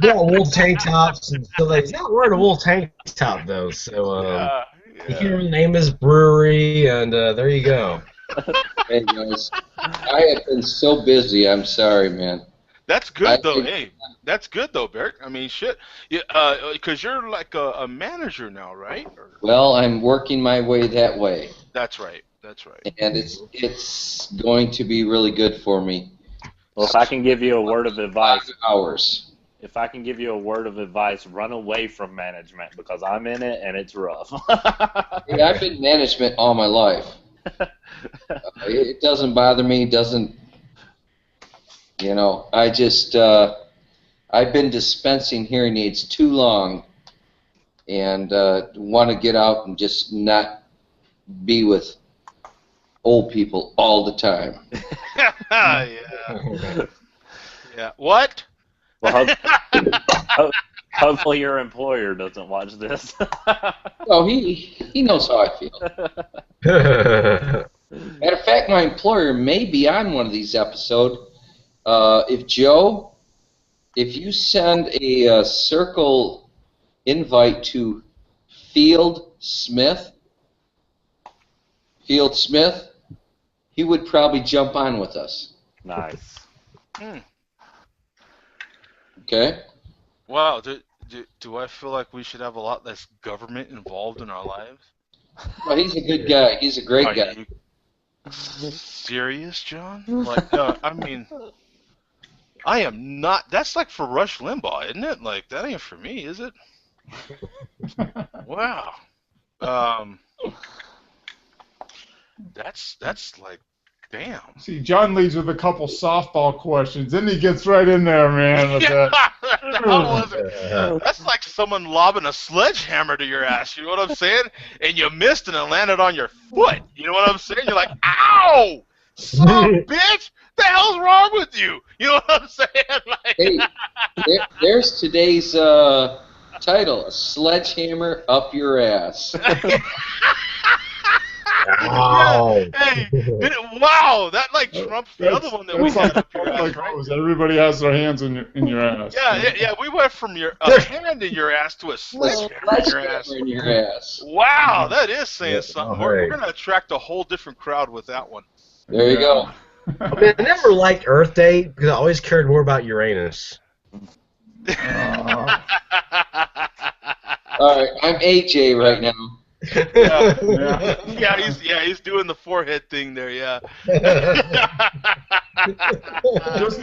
Got wool tank tops and stuff. He's not wearing a wool tank top though, so Your name is Brewery, and there you go. Hey guys, I have been so busy. I'm sorry, man. That's good though. Hey, that's good though, Barrick. I mean, shit. Because you're like a manager now, right? Well, I'm working my way that way. That's right. That's right. And it's going to be really good for me. Well, if I can give you a word of advice, hours. if I can give you a word of advice, run away from management because I'm in it and it's rough. Hey, I've been management all my life. It doesn't bother me. Doesn't, you know? I just I've been dispensing hearing aids too long, and want to get out and just not be with old people all the time. Yeah. Yeah. What? Well, hopefully your employer doesn't watch this. Oh, he knows how I feel. Matter of fact, my employer may be on one of these episodes. If Joe, if you send a circle invite to Field Smith, he would probably jump on with us. Nice. Okay? Wow. Do I feel like we should have a lot less government involved in our lives? Well, he's a good guy. He's a great Are guy. you serious, John? Like, no, I mean, I am not. That's like for Rush Limbaugh, isn't it? Like, that ain't for me, is it? Wow. That's like, damn. See, John leads with a couple softball questions, then he gets right in there, man. With That's like someone lobbing a sledgehammer to your ass. You know what I'm saying? And you missed and it landed on your foot. You know what I'm saying? You're like, ow, son of a bitch. The hell's wrong with you? You know what I'm saying? Like, Hey, there's today's title: A Sledgehammer Up Your Ass. Wow. Hey, wow, that like trumps the other one that we had up your ass, like right? everybody has their hands in your ass. Yeah, we went from a hand in your ass to a sledgehammer in your ass. In your ass. Wow, that is saying something. Oh, We're hey. going to attract a whole different crowd with that one. There you go. I mean, I never liked Earth Day because I always cared more about Uranus. All right, I'm AJ right now. He's doing the forehead thing there, yeah.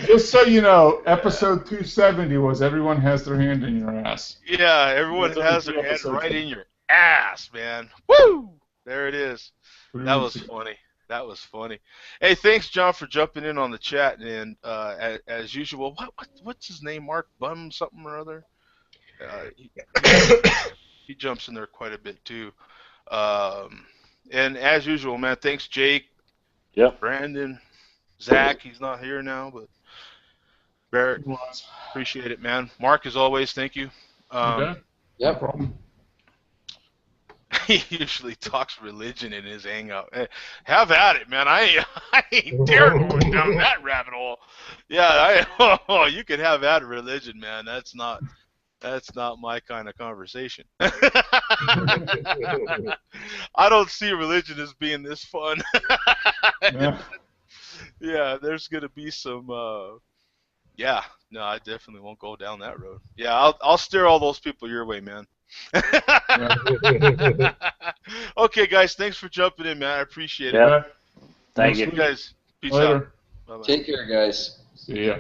Just so you know, episode 270 was everyone has their hand in your ass. Yeah, everyone That's has only their hand 2 right episodes. in your ass, man. Woo! There it is. Pretty That much. was funny. That was funny. Hey, thanks, John, for jumping in on the chat. And as usual, what's his name? Mark Bum something or other? He jumps in there quite a bit, too. And as usual, man, thanks, Jake. Yep. Brandon. Zach, he's not here now, but Barrett, It was. appreciate it, man. Mark, as always, thank you. Okay. Yep. No problem. He usually talks religion in his hangout. Have at it, man. I ain't dare going down that rabbit hole. Yeah, you can have at religion, man. That's not my kind of conversation. I don't see religion as being this fun. Yeah. Yeah, there's gonna be some. Yeah, no, I definitely won't go down that road. Yeah, I'll steer all those people your way, man. Okay, guys, thanks for jumping in, man. I appreciate it. Yep. Thank Next you. week. You guys, peace Later. out. Bye-bye. Take care, guys. See ya.